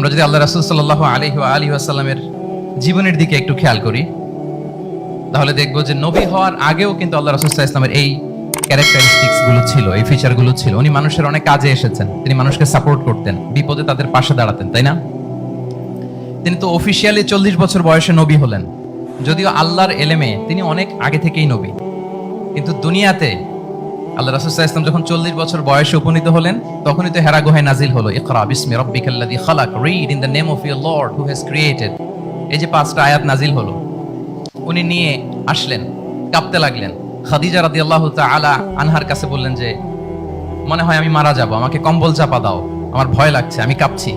আমরা যদি আল্লাহ রাসূল সাল্লাল্লাহু আলাইহি ওয়া আলিহি ওয়াসাল্লামের জীবনের দিকে একটু খেয়াল করি, তাহলে দেখবো যে নবী হওয়ার আগেও কিন্তু আল্লাহ রাসূল সাল্লাল্লাহু আলাইহি ওয়াসাল্লামের এই ক্যারেক্টারিস্টিক্স গুলো ছিল, এই ফিচার গুলো ছিল। উনি মানুষের অনেক কাজে এসেছেন, তিনি মানুষকে সাপোর্ট করতেন, বিপদে তাদের পাশে দাঁড়াতেন, তাই না? তিনি তো অফিসিয়ালি 40 বছর বয়সে নবী হলেন, যদিও আল্লাহর এলেমে তিনি অনেক আগে থেকেই নবী। কিন্তু দুনিয়াতে আল্লাহ রাসূল সাল্লাল্লাহু আলাইহি ওয়াসাল্লাম যখন 40 বছর বয়সে উপনীত হলেন, তখনই তো হেরা গুহায় নাজিল হলো, ইকরা বিসমি রাব্বিকাল্লাযী খালাক, read in the name of your lord who has created. এই যে 5টা আয়াত নাজিল হলো, উনি নিয়ে আসলেন, কাঁপতে লাগলেন। খাদিজা রাদিয়াল্লাহু তাআলা আনহার কাছে বললেন যে মনে হয় আমি মারা যাব, আমাকে কম্বল চাপা দাও, আমার ভয় লাগছে, আমি কাঁপছি।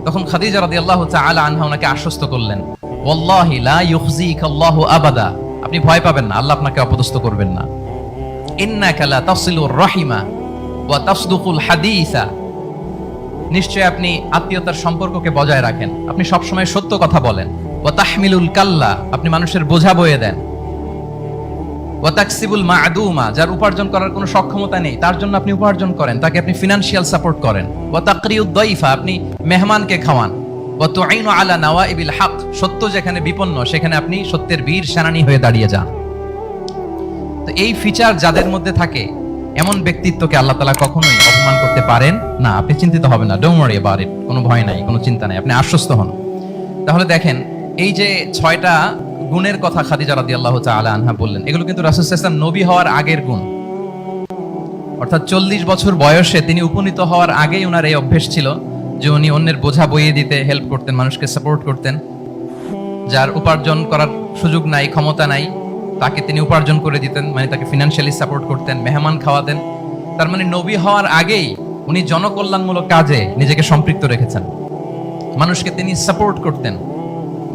তখন খাদিজা রাদিয়াল্লাহু তাআলা আনহা ওনাকে আশ্বস্ত করলেন, ওয়াল্লাহি লা ইউখজিকাল্লাহু আবাদা, আপনি ভয় পাবেন না, আল্লাহ আপনাকে অপদস্থ করবেন না। ইন্নাকা লা তাসিলুর রাহিমা ওয়া তাসদুকুল হাদিসা, নিশ্চয় আপনি আত্মীয়তার সম্পর্ককে বজায় রাখেন, আপনি সবসময় সত্য কথা বলেন। ওয়া তাহমিলুল কাল্লা, আপনি মানুষের বোঝা বয়ে দেন। ওয়া তাকসিবুল মা'দুমা, যার উপার্জন করার কোনো সক্ষমতা নেই তার জন্য আপনি উপার্জন করেন, তাকে আপনি ফিনান্সিয়াল সাপোর্ট করেন। ওয়া তাকরিউদ দাইফা, আপনি মেহমানকে খাওয়ান। ওয়া তুঈনু আলা নাওয়াইবিল হক, সত্য যেখানে বিপন্ন সেখানে আপনি সত্যের বীর সেনানী হয়ে দাঁড়িয়ে যান। তো এই ফিচার যাদের মধ্যে থাকে, এমন ব্যক্তিত্বকে আল্লাহ তাআলা কখনোই অপমান করতে পারেন না। আপনি চিন্তিত হবেন না, ডোন্ট ওয়ারি অ্যাবাউট ইট, কোনো ভয় নাই, কোনো চিন্তা নাই, আপনি আশ্বস্ত হন। তাহলে দেখেন, এই যে 6টা গুণের কথা খাদিজা রাদিয়াল্লাহু তাআলা আনহা বললেন, এগুলো কিন্তু রাসূল সাল্লাল্লাহু আলাইহি ওয়াসাল্লাম নবী হওয়ার আগের গুণ। অর্থাৎ 40 বছর বয়সে তিনি উপনীত হওয়ার আগেই ওনার এই অভ্যেস ছিল যে উনি অন্যের বোঝা বইয়ে দিতে হেল্প করতেন, মানুষকে সাপোর্ট করতেন। যার উপার্জন করার সুযোগ নাই, ক্ষমতা নাই, তাকে তিনি উপার্জন করে দিতেন, মানে তাকে ফিনান্সিয়ালি সাপোর্ট করতেন, মেহমান খাওয়াতেন। তার মানে নবী হওয়ার আগেই উনি জনকল্যাণমূলক কাজে নিজেকে সম্পৃক্ত রেখেছেন। মানুষকে তিনি সাপোর্ট করতেন,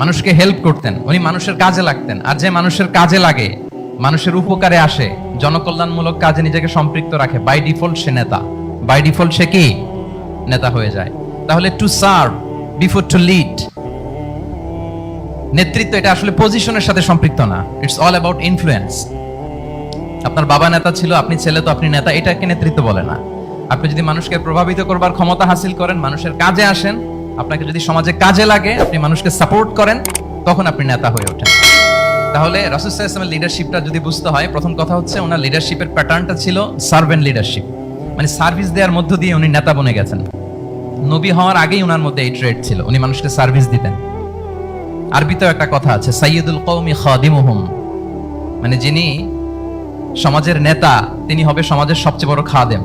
মানুষকে হেল্প করতেন, উনি মানুষের কাজে লাগতেন। আর যে মানুষের কাজে লাগে, মানুষের উপকারে আসে, জনকল্যাণমূলক কাজে নিজেকে সম্পৃক্ত রাখে, বাই ডিফল্ট সে নেতা, বাই ডিফল্ট সে কি নেতা হয়ে যায়। তাহলে to serve before to lead, নেতৃত্ব এটা আসলে পজিশনের সাথে সম্পৃক্ত না, ইটস অল অ্যাবাউট ইনফ্লুয়েন্স। আপনার বাবা নেতা ছিল, আপনি ছেলে, তো আপনি নেতা, এটাকে নেতৃত্ব বলে না। আপনি যদি মানুষকে প্রভাবিত করবার ক্ষমতা হাসিল করেন, মানুষের কাজে আসেন, আপনাকে যদি সমাজে কাজে লাগে, আপনি মানুষকে সাপোর্ট করেন, তখন আপনি নেতা হয়ে ওঠেন। তাহলে রাসূল সাল্লাল্লাহু আলাইহি ওয়াসাল্লামের লিডারশিপটা যদি বুঝতে হয়, প্রথম কথা হচ্ছে ওনার লিডারশিপের প্যাটার্নটা ছিল সার্ভেন্ট লিডারশিপ, মানে সার্ভিস দেওয়ার মধ্য দিয়ে উনি নেতা বনে গেছেন। নবী হওয়ার আগেই ওনার মধ্যে এই ট্রেড ছিল, উনি মানুষকে সার্ভিস দিতেন। আরবিতেও একটা কথা আছে, সাইয়্যিদুল কওমি খাদিমুহুম, মানে যিনি সমাজের নেতা তিনি হবে সমাজের সবচেয়ে বড় খাদেম।